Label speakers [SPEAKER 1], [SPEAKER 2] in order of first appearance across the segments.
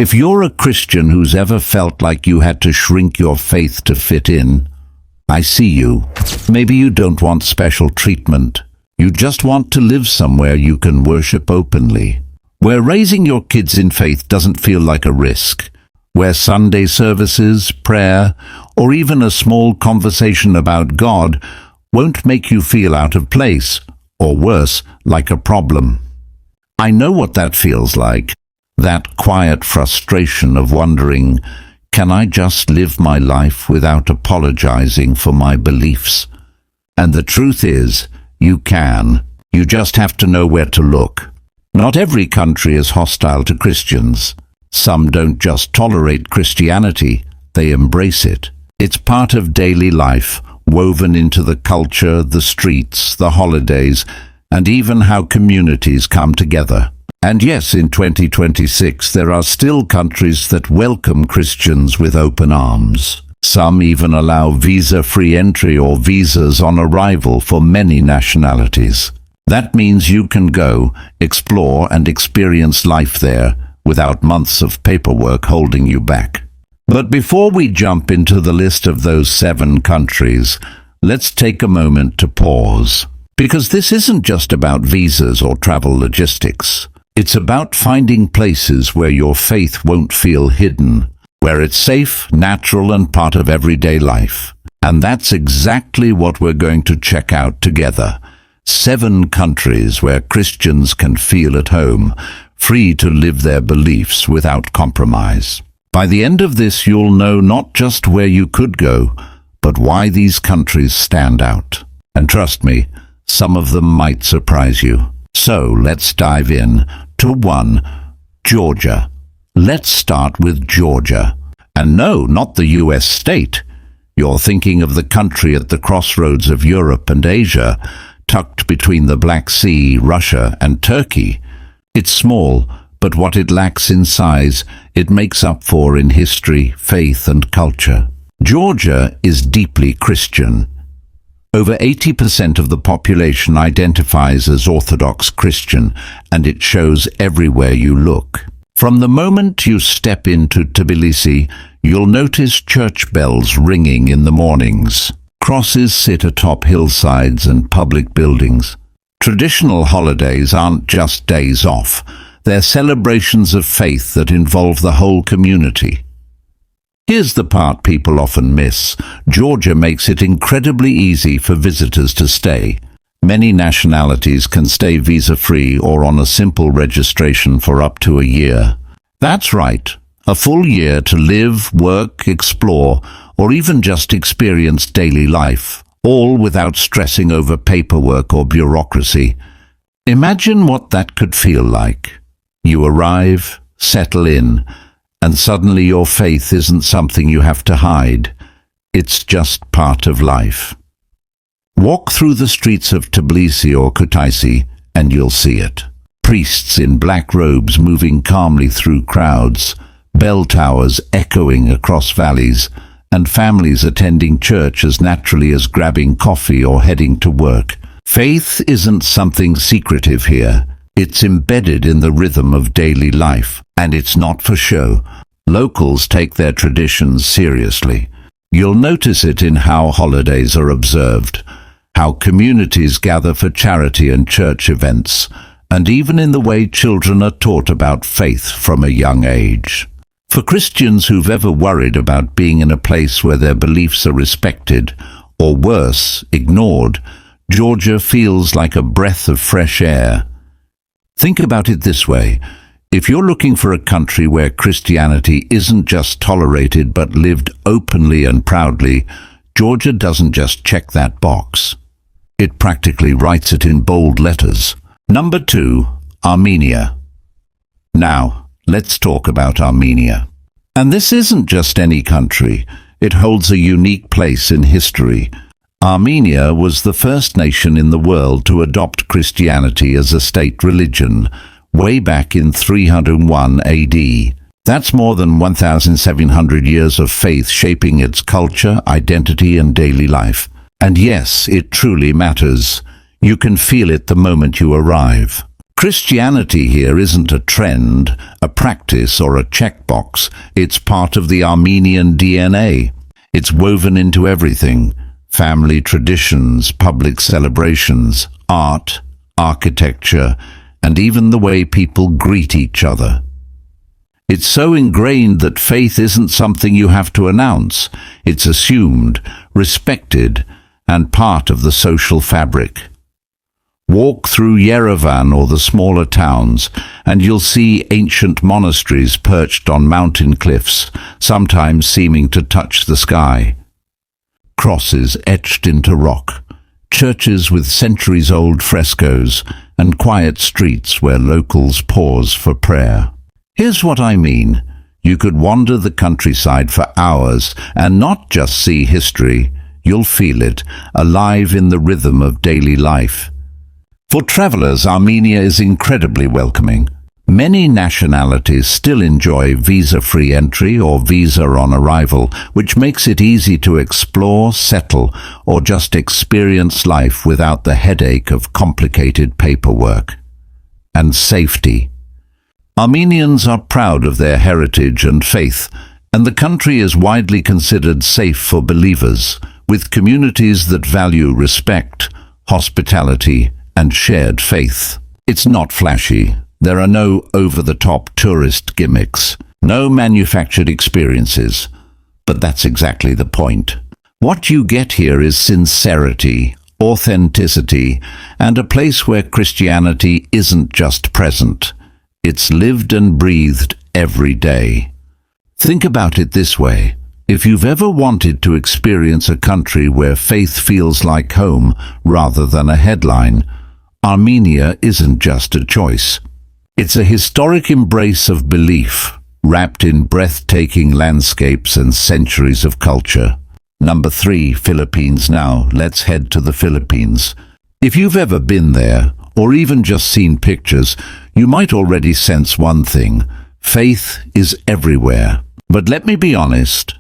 [SPEAKER 1] If you're a Christian who's ever felt like you had to shrink your faith to fit in, I see you. Maybe you don't want special treatment. You just want to live somewhere you can worship openly, where raising your kids in faith doesn't feel like a risk, where Sunday services, prayer, or even a small conversation about God won't make you feel out of place, or worse, like a problem. I know what that feels like, that quiet frustration of wondering, can I just live my life without apologizing for my beliefs? And the truth is, you can. You just have to know where to look. Not every country is hostile to Christians. Some don't just tolerate Christianity, they embrace it. It's part of daily life, woven into the culture, the streets, the holidays, and even how communities come together. And yes, in 2026, there are still countries that welcome Christians with open arms. Some even allow visa-free entry or visas on arrival for many nationalities. That means you can go, explore, and experience life there without months of paperwork holding you back. But before we jump into the list of those 7 countries, let's take a moment to pause. Because this isn't just about visas or travel logistics. It's about finding places where your faith won't feel hidden, where it's safe, natural, and part of everyday life. And that's exactly what we're going to check out together. 7 countries where Christians can feel at home, free to live their beliefs without compromise. By the end of this, you'll know not just where you could go, but why these countries stand out. And trust me, some of them might surprise you. So let's dive in to 1. Georgia. Let's start with Georgia. And no, not the US state. You're thinking of the country at the crossroads of Europe and Asia, tucked between the Black Sea, Russia, and Turkey. It's small, but what it lacks in size, it makes up for in history, faith, and culture. Georgia is deeply Christian. Over 80% of the population identifies as Orthodox Christian, and it shows everywhere you look. From the moment you step into Tbilisi, you'll notice church bells ringing in the mornings. Crosses sit atop hillsides and public buildings. Traditional holidays aren't just days off. They're celebrations of faith that involve the whole community. Here's the part people often miss. Georgia makes it incredibly easy for visitors to stay. Many nationalities can stay visa-free or on a simple registration for up to a year. That's right, a full year to live, work, explore, or even just experience daily life, all without stressing over paperwork or bureaucracy. Imagine what that could feel like. You arrive, settle in, and suddenly your faith isn't something you have to hide. It's just part of life. Walk through the streets of Tbilisi or Kutaisi, and you'll see it. Priests in black robes moving calmly through crowds, bell towers echoing across valleys, and families attending church as naturally as grabbing coffee or heading to work. Faith isn't something secretive here. It's embedded in the rhythm of daily life, and it's not for show. Locals take their traditions seriously. You'll notice it in how holidays are observed, how communities gather for charity and church events, and even in the way children are taught about faith from a young age. For Christians who've ever worried about being in a place where their beliefs are respected, or worse, ignored, Georgia feels like a breath of fresh air. Think about it this way. If you're looking for a country where Christianity isn't just tolerated but lived openly and proudly, Georgia doesn't just check that box. It practically writes it in bold letters. Number 2, Armenia. Now, let's talk about Armenia. And this isn't just any country. It holds a unique place in history. Armenia was the first nation in the world to adopt Christianity as a state religion, way back in 301 AD. That's more than 1,700 years of faith shaping its culture, identity, and daily life. And yes, it truly matters. You can feel it the moment you arrive. Christianity here isn't a trend, a practice or a checkbox. It's part of the Armenian DNA. It's woven into everything: family traditions, public celebrations, art, architecture, and even the way people greet each other. It's so ingrained that faith isn't something you have to announce. It's assumed, respected, and part of the social fabric. Walk through Yerevan or the smaller towns, and you'll see ancient monasteries perched on mountain cliffs, sometimes seeming to touch the sky. Crosses etched into rock, churches with centuries-old frescoes, and quiet streets where locals pause for prayer. Here's what I mean. You could wander the countryside for hours and not just see history. You'll feel it, alive in the rhythm of daily life. For travelers, Armenia is incredibly welcoming. Many nationalities still enjoy visa-free entry or visa on arrival, which makes it easy to explore, settle, or just experience life without the headache of complicated paperwork. And safety. Armenians are proud of their heritage and faith, and the country is widely considered safe for believers, with communities that value respect, hospitality, and shared faith. It's not flashy. There are no over-the-top tourist gimmicks, no manufactured experiences. But that's exactly the point. What you get here is sincerity, authenticity, and a place where Christianity isn't just present. It's lived and breathed every day. Think about it this way. If you've ever wanted to experience a country where faith feels like home rather than a headline, Armenia isn't just a choice. It's a historic embrace of belief, wrapped in breathtaking landscapes and centuries of culture. Number 3, Philippines. Now, let's head to the Philippines. If you've ever been there, or even just seen pictures, you might already sense one thing: faith is everywhere. But let me be honest,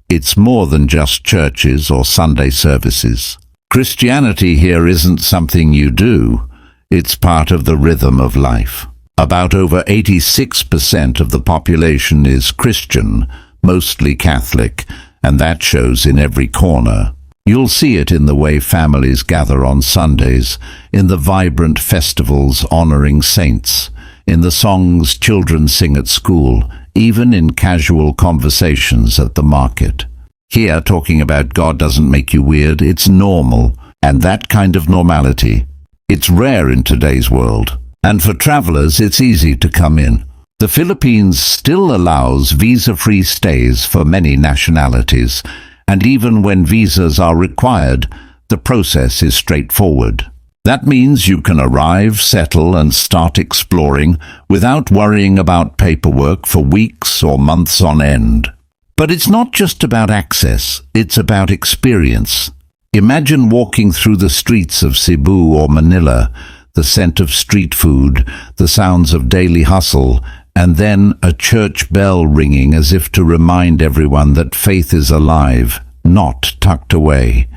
[SPEAKER 1] it's more than just churches or Sunday services. Christianity here isn't something you do. It's part of the rhythm of life. About over 86% of the population is Christian, mostly Catholic, and that shows in every corner. You'll see it in the way families gather on Sundays, in the vibrant festivals honoring saints, in the songs children sing at school, even in casual conversations at the market. Here, talking about God doesn't make you weird, it's normal, and that kind of normality, it's rare in today's world. And for travelers, it's easy to come in. The Philippines still allows visa-free stays for many nationalities, and even when visas are required, the process is straightforward. That means you can arrive, settle, and start exploring without worrying about paperwork for weeks or months on end. But it's not just about access, it's about experience. Imagine walking through the streets of Cebu or Manila, the scent of street food, the sounds of daily hustle, and then a church bell ringing as if to remind everyone that faith is alive, not tucked away.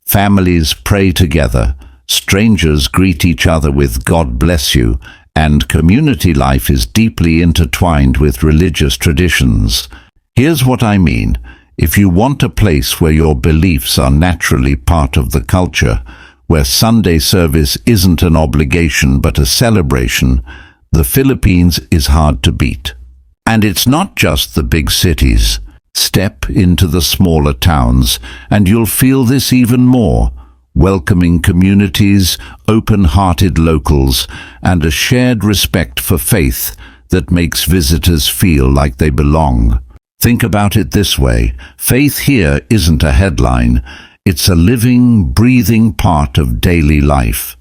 [SPEAKER 1] Families pray together, strangers greet each other with "God bless you," and community life is deeply intertwined with religious traditions. Here's what I mean. If you want a place where your beliefs are naturally part of the culture, where Sunday service isn't an obligation but a celebration, the Philippines is hard to beat. And it's not just the big cities. Step into the smaller towns, and you'll feel this even more. Welcoming communities, open-hearted locals, and a shared respect for faith that makes visitors feel like they belong. Think about it this way. Faith here isn't a headline. It's a living, breathing part of daily life.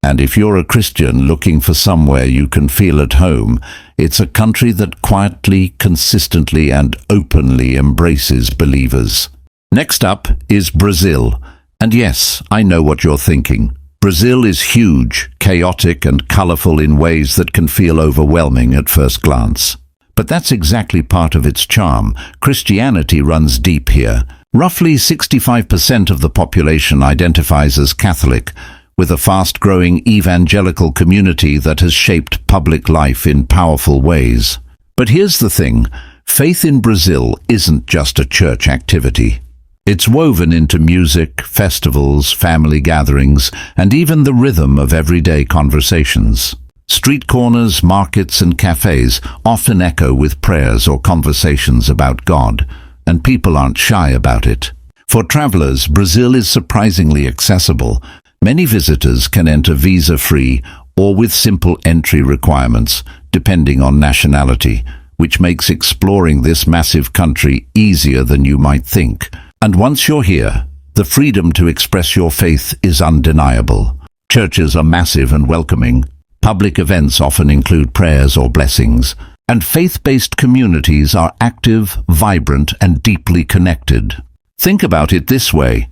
[SPEAKER 1] And if you're a Christian looking for somewhere you can feel at home, it's a country that quietly, consistently, and openly embraces believers. Next up is Brazil. And yes, I know what you're thinking. Brazil is huge, chaotic, and colorful in ways that can feel overwhelming at first glance. But that's exactly part of its charm. Christianity runs deep here. Roughly 65% of the population identifies as Catholic, with a fast-growing evangelical community that has shaped public life in powerful ways. But here's the thing, faith in Brazil isn't just a church activity. It's woven into music, festivals, family gatherings, and even the rhythm of everyday conversations. Street corners, markets, and cafes often echo with prayers or conversations about God, and people aren't shy about it. For travelers, Brazil is surprisingly accessible. Many visitors can enter visa-free or with simple entry requirements, depending on nationality, which makes exploring this massive country easier than you might think. And once you're here, the freedom to express your faith is undeniable. Churches are massive and welcoming. Public events often include prayers or blessings, and faith-based communities are active, vibrant, and deeply connected. Think about it this way.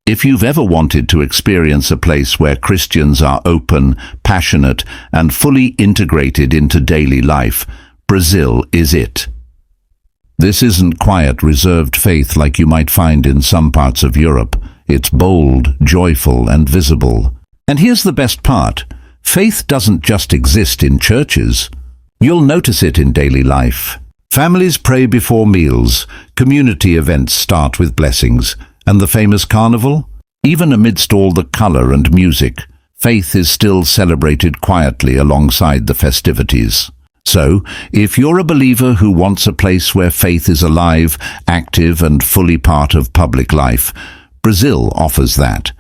[SPEAKER 1] If you've ever wanted to experience a place where Christians are open, passionate, and fully integrated into daily life, Brazil is it. This isn't quiet, reserved faith like you might find in some parts of Europe. It's bold, joyful, and visible. And here's the best part. Faith doesn't just exist in churches. You'll notice it in daily life. Families pray before meals, community events start with blessings, and the famous carnival? Even amidst all the color and music, faith is still celebrated quietly alongside the festivities. So, if you're a believer who wants a place where faith is alive, active, and fully part of public life, Brazil offers that.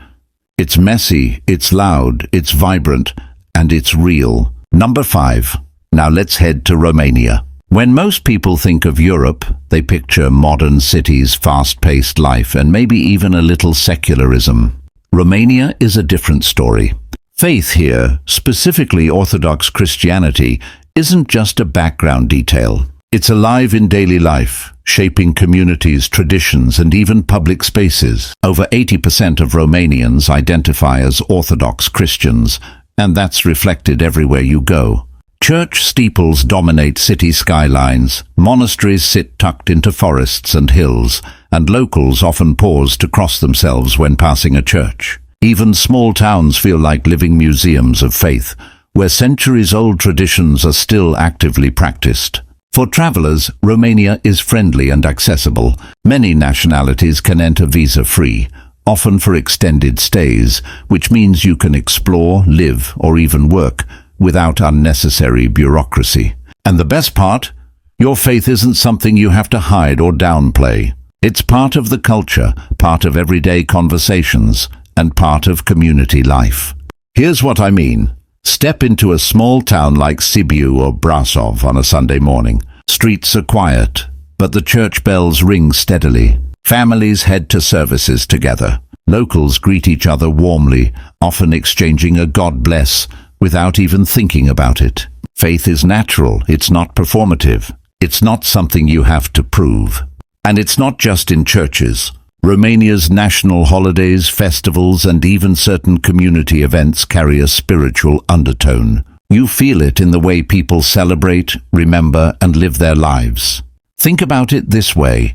[SPEAKER 1] It's messy, it's loud, it's vibrant, and it's real. Number 5. Now let's head to Romania. When most people think of Europe, they picture modern cities, fast-paced life, and maybe even a little secularism. Romania is a different story. Faith here, specifically Orthodox Christianity, isn't just a background detail. It's alive in daily life, shaping communities, traditions, and even public spaces. Over 80% of Romanians identify as Orthodox Christians, and that's reflected everywhere you go. Church steeples dominate city skylines, monasteries sit tucked into forests and hills, and locals often pause to cross themselves when passing a church. Even small towns feel like living museums of faith, where centuries-old traditions are still actively practiced. For travelers, Romania is friendly and accessible. Many nationalities can enter visa-free, often for extended stays, which means you can explore, live, or even work without unnecessary bureaucracy. And the best part? Your faith isn't something you have to hide or downplay. It's part of the culture, part of everyday conversations, and part of community life. Here's what I mean. Step into a small town like Sibiu or Brasov on a Sunday morning. Streets are quiet, but the church bells ring steadily. Families head to services together. Locals greet each other warmly, often exchanging a God bless without even thinking about it. Faith is natural, it's not performative. It's not something you have to prove. And it's not just in churches. Romania's national holidays, festivals, and even certain community events carry a spiritual undertone. You feel it in the way people celebrate, remember, and live their lives. Think about it this way.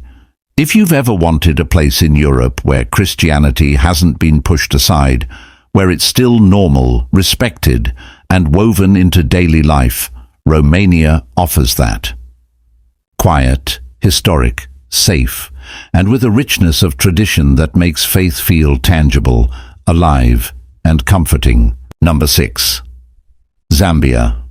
[SPEAKER 1] If you've ever wanted a place in Europe where Christianity hasn't been pushed aside, where it's still normal, respected, and woven into daily life, Romania offers that. Quiet, historic, safe, and with a richness of tradition that makes faith feel tangible, alive, and comforting. Number 6. Zambia.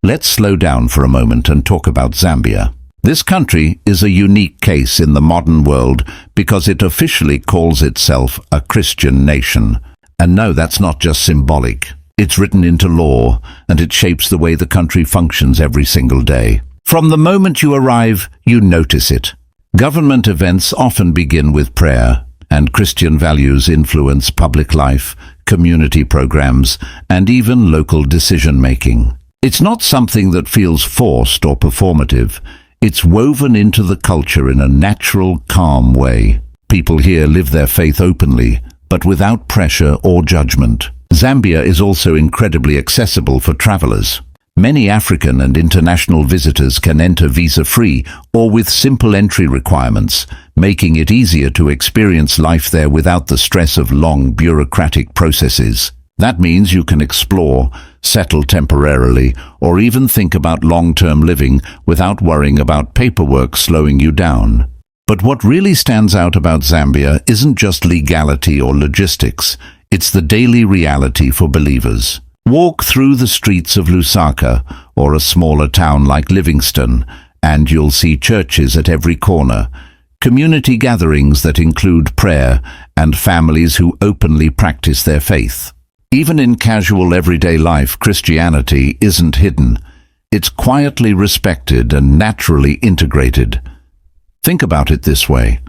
[SPEAKER 1] Let's slow down for a moment and talk about Zambia. This country is a unique case in the modern world because it officially calls itself a Christian nation. And no, that's not just symbolic. It's written into law, and it shapes the way the country functions every single day. From the moment you arrive, you notice it. Government events often begin with prayer, and Christian values influence public life, community programs, and even local decision-making. It's not something that feels forced or performative. It's woven into the culture in a natural, calm way. People here live their faith openly, but without pressure or judgment. Zambia is also incredibly accessible for travelers. Many African and international visitors can enter visa-free or with simple entry requirements, making it easier to experience life there without the stress of long bureaucratic processes. That means you can explore, settle temporarily, or even think about long-term living without worrying about paperwork slowing you down. But what really stands out about Zambia isn't just legality or logistics, it's the daily reality for believers. Walk through the streets of Lusaka or a smaller town like Livingston, and you'll see churches at every corner, community gatherings that include prayer, and families who openly practice their faith. Even in casual everyday life, Christianity isn't hidden. It's quietly respected and naturally integrated. Think about it this way.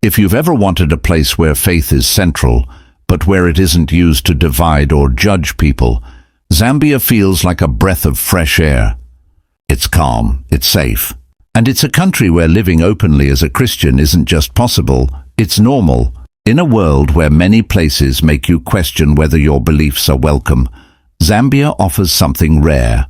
[SPEAKER 1] If you've ever wanted a place where faith is central, but where it isn't used to divide or judge people, Zambia feels like a breath of fresh air. It's calm, it's safe, and it's a country where living openly as a Christian isn't just possible, it's normal. In a world where many places make you question whether your beliefs are welcome, Zambia offers something rare.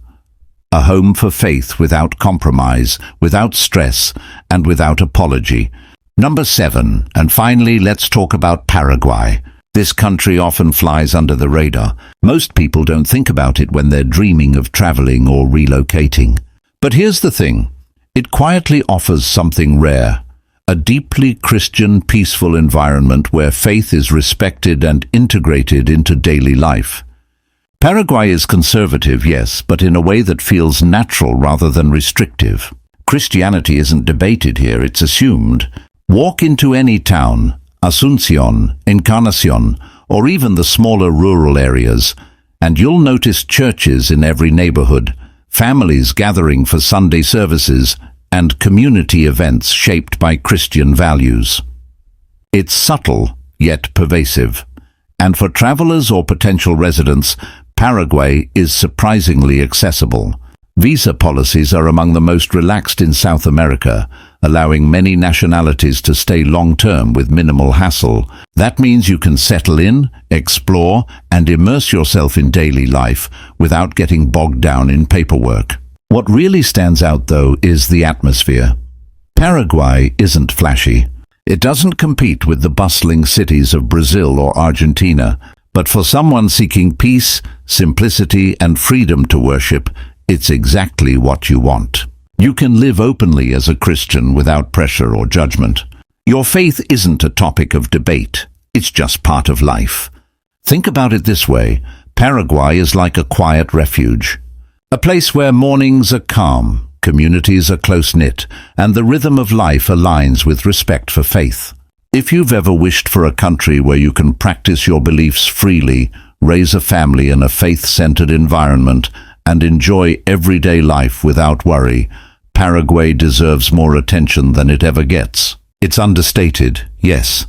[SPEAKER 1] A home for faith without compromise, without stress, and without apology. Number 7, and finally let's talk about Paraguay. This country often flies under the radar. Most people don't think about it when they're dreaming of traveling or relocating. But here's the thing, it quietly offers something rare. A deeply Christian, peaceful environment where faith is respected and integrated into daily life. Paraguay is conservative, yes, but in a way that feels natural rather than restrictive. Christianity isn't debated here, it's assumed. Walk into any town, Asunción, Encarnación, or even the smaller rural areas, and you'll notice churches in every neighborhood, families gathering for Sunday services, and community events shaped by Christian values. It's subtle, yet pervasive. And for travelers or potential residents, Paraguay is surprisingly accessible. Visa policies are among the most relaxed in South America, allowing many nationalities to stay long-term with minimal hassle. That means you can settle in, explore, and immerse yourself in daily life without getting bogged down in paperwork. What really stands out, though, is the atmosphere. Paraguay isn't flashy. It doesn't compete with the bustling cities of Brazil or Argentina, but for someone seeking peace, simplicity, and freedom to worship, it's exactly what you want. You can live openly as a Christian without pressure or judgment. Your faith isn't a topic of debate. It's just part of life. Think about it this way. Paraguay is like a quiet refuge. A place where mornings are calm, communities are close-knit, and the rhythm of life aligns with respect for faith. If you've ever wished for a country where you can practice your beliefs freely, raise a family in a faith-centered environment, and enjoy everyday life without worry, Paraguay deserves more attention than it ever gets. It's understated, yes,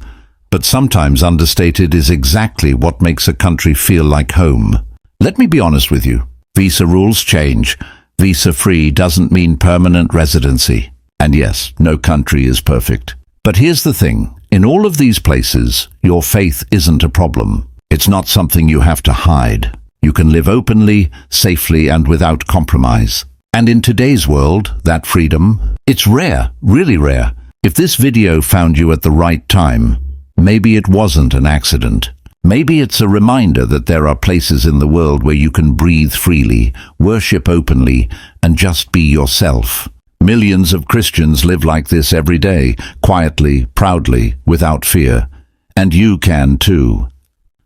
[SPEAKER 1] but sometimes understated is exactly what makes a country feel like home. Let me be honest with you. Visa rules change. Visa-free doesn't mean permanent residency. And yes, no country is perfect. But here's the thing. In all of these places, your faith isn't a problem. It's not something you have to hide. You can live openly, safely, and without compromise. And in today's world, that freedom, it's rare, really rare. If this video found you at the right time, maybe it wasn't an accident. Maybe it's a reminder that there are places in the world where you can breathe freely, worship openly, and just be yourself. Millions of Christians live like this every day, quietly, proudly, without fear. And you can too.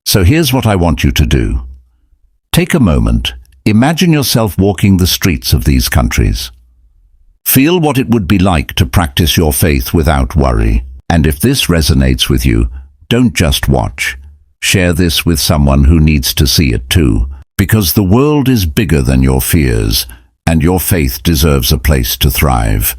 [SPEAKER 1] So here's what I want you to do. Take a moment. Imagine yourself walking the streets of these countries. Feel what it would be like to practice your faith without worry. And if this resonates with you, don't just watch. Share this with someone who needs to see it too, because the world is bigger than your fears, and your faith deserves a place to thrive.